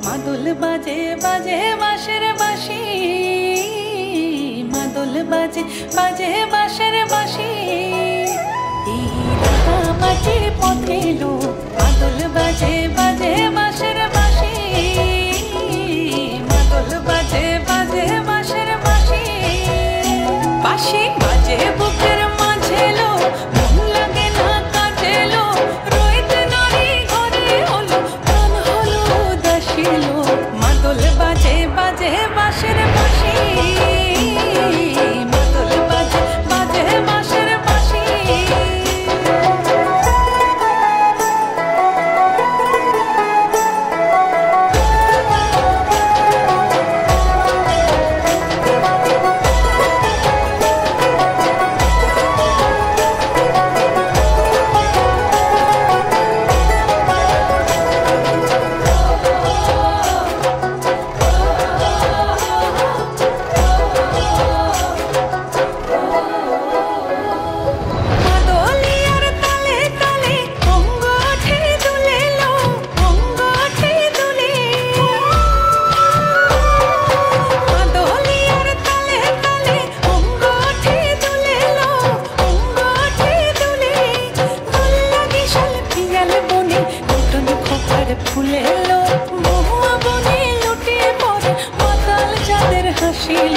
মাদল বাজে বাজে বাঁশের বাঁশি, মাদল বাজে বাজে বাঁশের বাঁশি। এই মাটির পথে লো মাদল বাজে বাজে বাঁশের বাঁশি, মাদল বাজে বাজে বাঁশের বাঁশি। বাঁশি বাজে বুকের মাঝে লো, মন লাগে না কাজে লো, রইতে নারী ঘরে হলো প্রাণ হলো উদাসী লো। মাদল বাজে বাজে বাঁশের বাঁশি, মাদল বাজে বাজে বাঁশের বাঁশি। ফুলে লো মহুয়া বনে লুটে পড়ে মাতাল যাদের হাসিল।